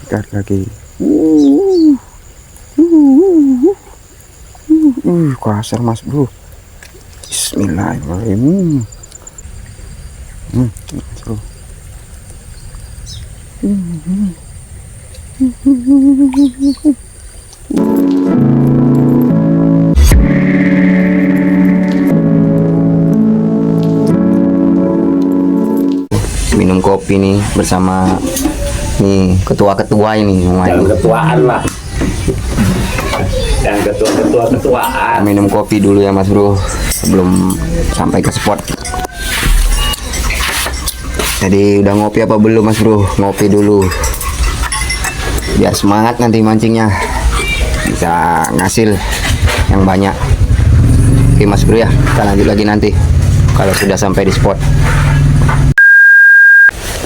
Sikat lagi. Kasar mas bro. Bismillahirrahmanirrahim. Mas bro. Minum kopi nih bersama nih ketua-ketua ini. Jangan ketuaan lah. Jangan ketuaan. Minum kopi dulu ya mas bro sebelum sampai ke spot. Jadi udah ngopi apa belum mas bro? Ngopi dulu biar semangat nanti mancingnya bisa ngasil yang banyak. Oke mas bro ya, kita lanjut lagi nanti kalau sudah sampai di spot.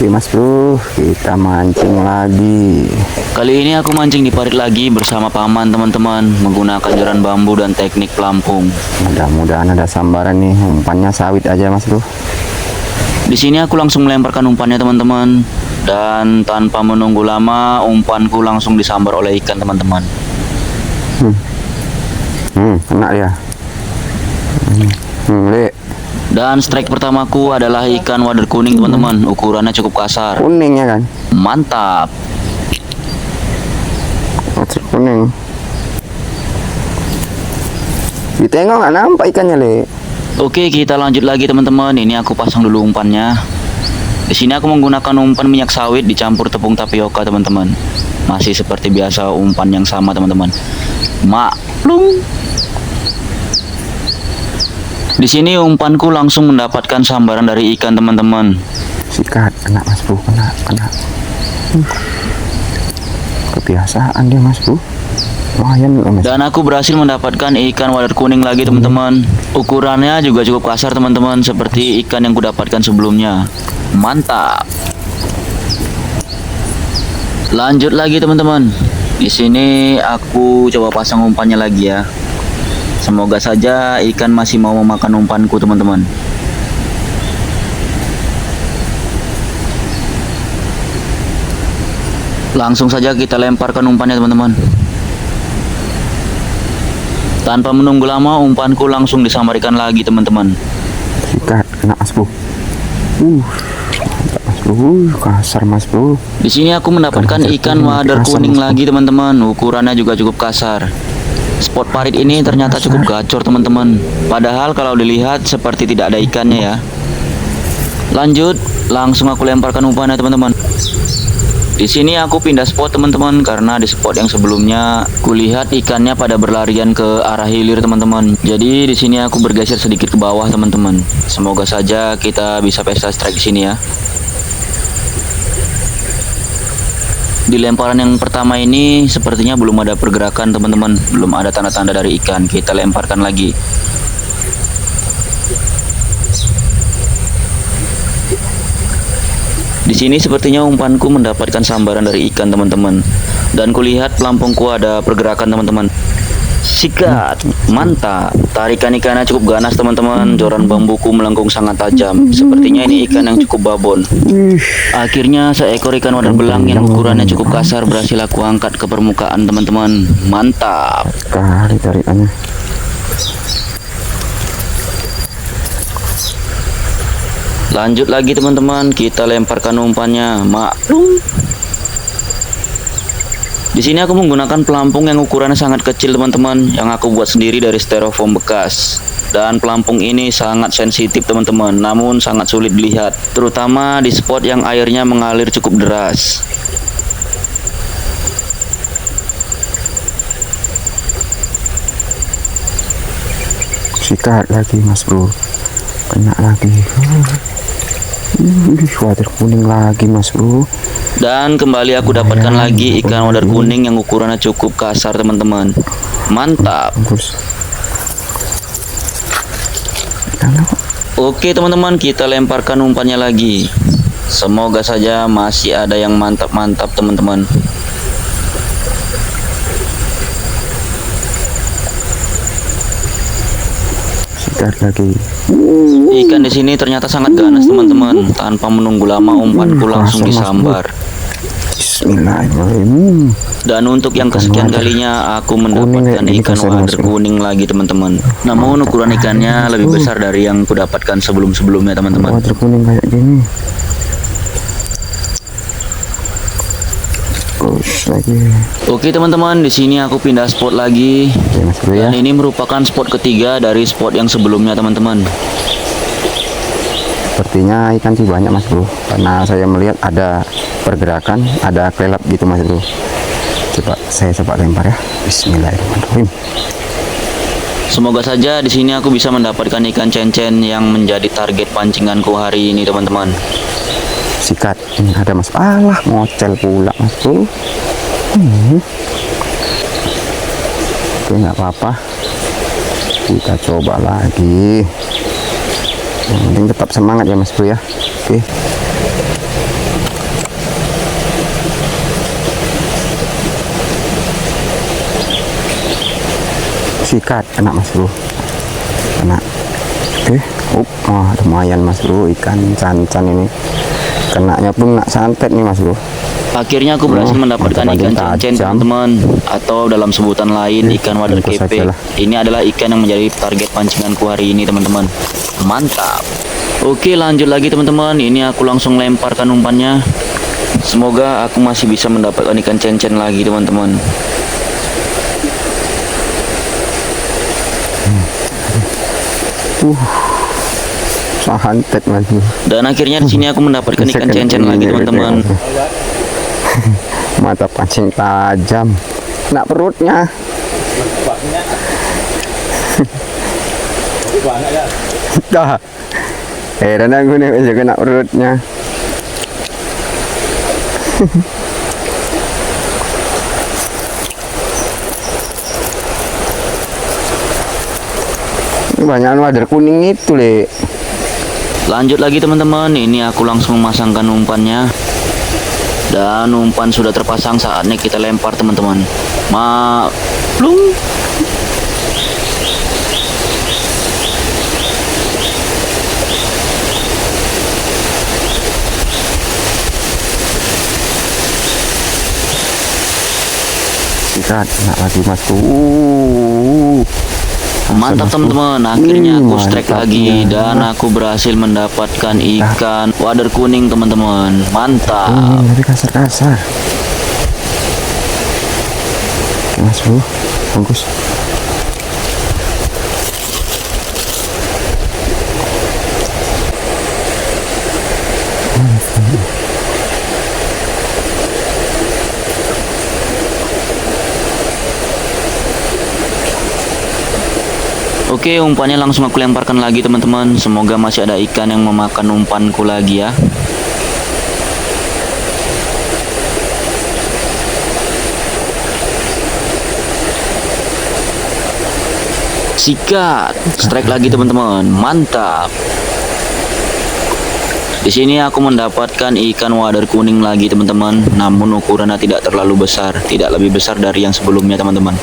Oke mas bro, kita mancing lagi. Kali ini aku mancing di parit lagi bersama paman teman-teman, menggunakan joran bambu dan teknik pelampung. Mudah-mudahan ada sambaran nih, umpannya sawit aja mas bro. Di sini aku langsung melemparkan umpannya teman-teman, dan tanpa menunggu lama umpanku langsung disambar oleh ikan teman-teman. Kena ya. Lek. Dan strike pertamaku adalah ikan wader kuning teman-teman, ukurannya cukup kasar. Kuning ya kan? Mantap. Wader kuning. Ditengok nggak nampak ikannya le. Oke, kita lanjut lagi teman-teman. Ini aku pasang dulu umpannya. Di sini aku menggunakan umpan minyak sawit dicampur tepung tapioka teman-teman. Masih seperti biasa umpan yang sama teman-teman. Maklum. Di sini umpanku langsung mendapatkan sambaran dari ikan teman-teman. Sikat, kena mas bro, kena. Kebiasaan dia mas bro. Lumayan mas. Dan aku berhasil mendapatkan ikan wader kuning lagi teman-teman. Ukurannya juga cukup kasar teman-teman, seperti ikan yang kudapatkan sebelumnya. Mantap. Lanjut lagi teman-teman. Di sini aku coba pasang umpannya lagi ya. Semoga saja ikan masih mau memakan umpanku teman-teman. Langsung saja kita lemparkan umpannya teman-teman. Tanpa menunggu lama umpanku langsung disambarkan lagi teman-teman. Sikat, kena mas bro. Mas bro, kasar mas bro. Di sini aku mendapatkan ikan wader kuning lagi teman-teman. Ukurannya juga cukup kasar. Spot parit ini ternyata cukup gacor teman-teman. Padahal kalau dilihat seperti tidak ada ikannya ya. Lanjut, langsung aku lemparkan umpannya teman-teman. Di sini aku pindah spot teman-teman, karena di spot yang sebelumnya kulihat ikannya pada berlarian ke arah hilir teman-teman. Jadi di sini aku bergeser sedikit ke bawah teman-teman. Semoga saja kita bisa pesta strike di sini ya. Di lemparan yang pertama ini sepertinya belum ada pergerakan teman-teman, belum ada tanda-tanda dari ikan. Kita lemparkan lagi. Di sini sepertinya umpanku mendapatkan sambaran dari ikan teman-teman, dan kulihat pelampungku ada pergerakan teman-teman. Sikat, mantap. Tarikan ikannya cukup ganas teman-teman. Joran bambuku melengkung sangat tajam. Sepertinya ini ikan yang cukup babon. Akhirnya seekor ikan wader belang yang ukurannya cukup kasar berhasil aku angkat ke permukaan teman-teman. Mantap. Kali tarikannya. Lanjut lagi teman-teman, kita lemparkan umpannya. Maklum. Di sini aku menggunakan pelampung yang ukurannya sangat kecil teman-teman, yang aku buat sendiri dari styrofoam bekas. Dan pelampung ini sangat sensitif teman-teman, namun sangat sulit dilihat, terutama di spot yang airnya mengalir cukup deras. Sikat lagi mas bro, kena lagi. Wader kuning lagi mas bro. Dan kembali aku dapatkan lagi ikan wader kuning yang ukurannya cukup kasar teman-teman. Mantap. Oke teman-teman, kita lemparkan umpannya lagi. Semoga saja masih ada yang mantap-mantap teman-teman. Sikat lagi. Ikan di sini ternyata sangat ganas teman-teman. Tanpa menunggu lama umpanku langsung disambar. Bismillahirrahmanirrahim. Dan untuk yang kesekian kalinya aku mendapatkan ini ikan kasar, wader Mas. kuning lagi teman-teman. Namun ukuran ikannya lebih besar dari yang kudapatkan sebelum-sebelumnya teman-teman. Wader kuning kayak gini. Terus lagi. Oke teman-teman, di sini aku pindah spot lagi. Oke, Mas Bro ya. Dan ini merupakan spot ketiga dari spot yang sebelumnya teman-teman. Sepertinya ikan sih banyak Mas Bro, karena saya melihat ada pergerakan, ada kelelap gitu Mas Bro. Saya coba lempar ya. Bismillahirrahmanirrahim. Semoga saja di sini aku bisa mendapatkan ikan cencen yang menjadi target pancinganku hari ini teman-teman. Sikat. Ini ada Mas. Alah, ngocel pula Mas Bro. Oke, nggak apa-apa. Kita coba lagi. Yang penting tetap semangat ya Mas Bro ya. Oke. Sikat, kena Mas Bro. Kena. Oke. Lumayan Mas Bro, ikan cancan ini. Kenanya pun nggak santet nih Mas Bro. Akhirnya aku berhasil mendapatkan ikan cencen teman-teman, atau dalam sebutan lain ikan wader bungkus kepe. aja lah. Ini adalah ikan yang menjadi target pancinganku hari ini teman-teman. Mantap. Oke, lanjut lagi teman-teman. Ini aku langsung lemparkan umpannya. Semoga aku masih bisa mendapatkan ikan cencen lagi teman-teman. Santet Mas Bro. Dan akhirnya di sini aku mendapatkan ikan Bisa cencen kena lagi ini, teman-teman. gitu ya. Mata pancing tajam. Kena perutnya. Dah. Heran aku nih bisa kena perutnya. Banyak wader kuning itu Le. Lanjut lagi teman-teman, ini aku langsung memasangkan umpannya. Dan umpan sudah terpasang, saatnya kita lempar teman-teman. Plung. Sikat, kena lagi Mas Bro. Mantap teman-teman, akhirnya aku strike mantap lagi ya. dan aku berhasil mendapatkan ikan wader kuning teman-teman. Mantap. Tapi kasar-kasar. Oke Mas Bro, bagus. Oke, umpannya langsung aku lemparkan lagi teman-teman. Semoga masih ada ikan yang memakan umpanku lagi ya. Sikat, strike lagi teman-teman. Mantap. Di sini aku mendapatkan ikan wader kuning lagi teman-teman. Namun ukurannya tidak terlalu besar, tidak lebih besar dari yang sebelumnya teman-teman.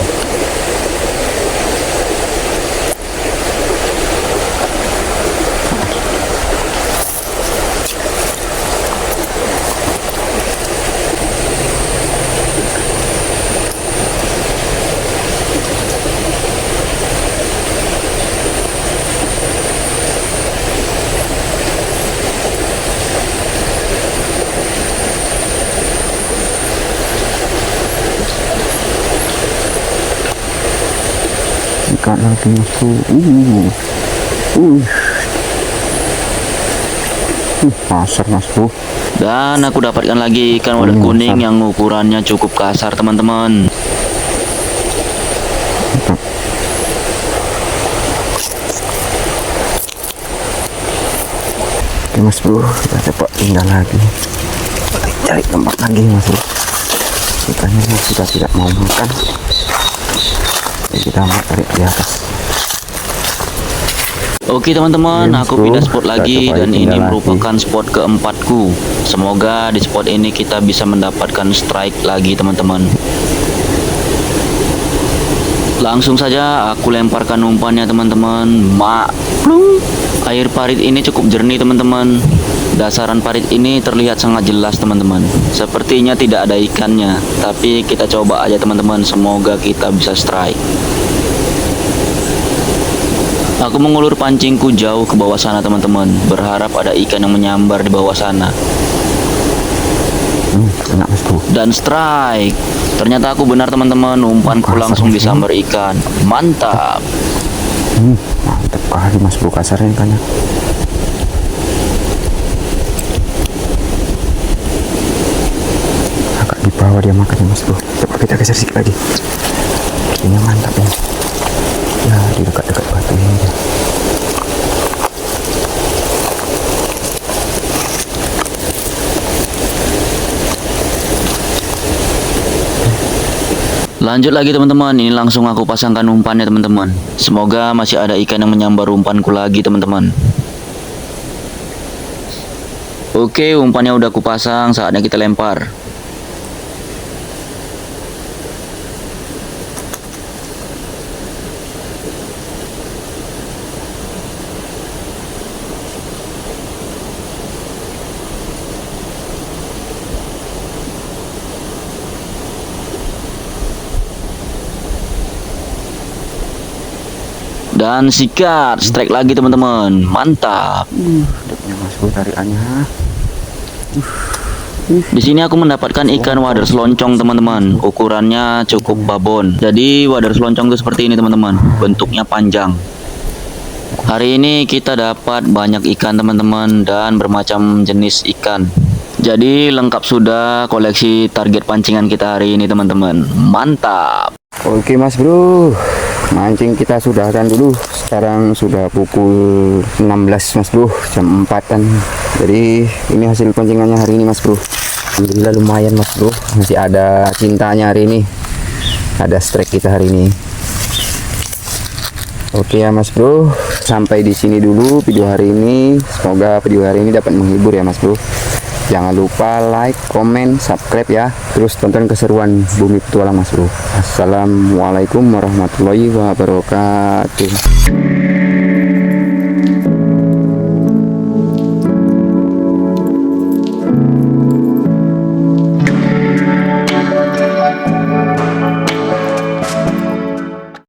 Sikat lagi Mas Bro. Kasar Mas Bro. Dan aku dapatkan lagi ikan wader kuning yang ukurannya cukup kasar teman-teman. Oke Mas Bro, kita coba pindah lagi. Cari tempat lagi Mas Bro. Ikannya sudah tidak mau makan. Jadi kita mau tarik di atas. Oke teman-teman, Oke, aku bro. pindah spot Kita lagi coba dan pindah ini lagi. merupakan spot keempatku. Semoga di spot ini kita bisa mendapatkan strike lagi teman-teman. Langsung saja aku lemparkan umpannya teman-teman. Plung. Air parit ini cukup jernih teman-teman. Dasaran parit ini terlihat sangat jelas teman-teman. Sepertinya tidak ada ikannya, tapi kita coba aja teman-teman, semoga kita bisa strike. Aku mengulur pancingku jauh ke bawah sana teman-teman, berharap ada ikan yang menyambar di bawah sana. Kena Mas Bro. Dan strike. Ternyata aku benar teman-teman, umpanku langsung disambar ikan. Mantap. Mantap kali Mas Bro, kasarnya ikannya. Agak di bawah dia makannya Mas Bro. Coba kita geser sedikit lagi. Ini mantap ya. Ya, di dekat-dekat batu ini aja. Lanjut lagi teman-teman, ini langsung aku pasangkan umpannya teman-teman. Semoga masih ada ikan yang menyambar umpanku lagi teman-teman. Oke, umpannya udah aku pasang, saatnya kita lempar. Dan sikat, strike lagi teman-teman. Mantap. Deknya Mas Bro, tarikannya. Di sini aku mendapatkan ikan wader seloncong teman-teman. Ukurannya cukup babon. Jadi wader seloncong itu seperti ini teman-teman. Bentuknya panjang. Hari ini kita dapat banyak ikan teman-teman dan bermacam jenis ikan. Jadi lengkap sudah koleksi target pancingan kita hari ini teman-teman. Mantap. Oke Mas Bro, mancing kita sudahkan dulu. Sekarang sudah pukul 16 Mas Bro, jam 4-an. Jadi ini hasil pancingannya hari ini Mas Bro. Alhamdulillah lumayan Mas Bro, masih ada cintanya hari ini. Ada strike kita hari ini. Oke ya Mas Bro, sampai di sini dulu video hari ini. Semoga video hari ini dapat menghibur ya Mas Bro. Jangan lupa like, komen, subscribe ya. Terus tonton keseruan Bumi Petualang Mas Bro. Assalamualaikum warahmatullahi wabarakatuh.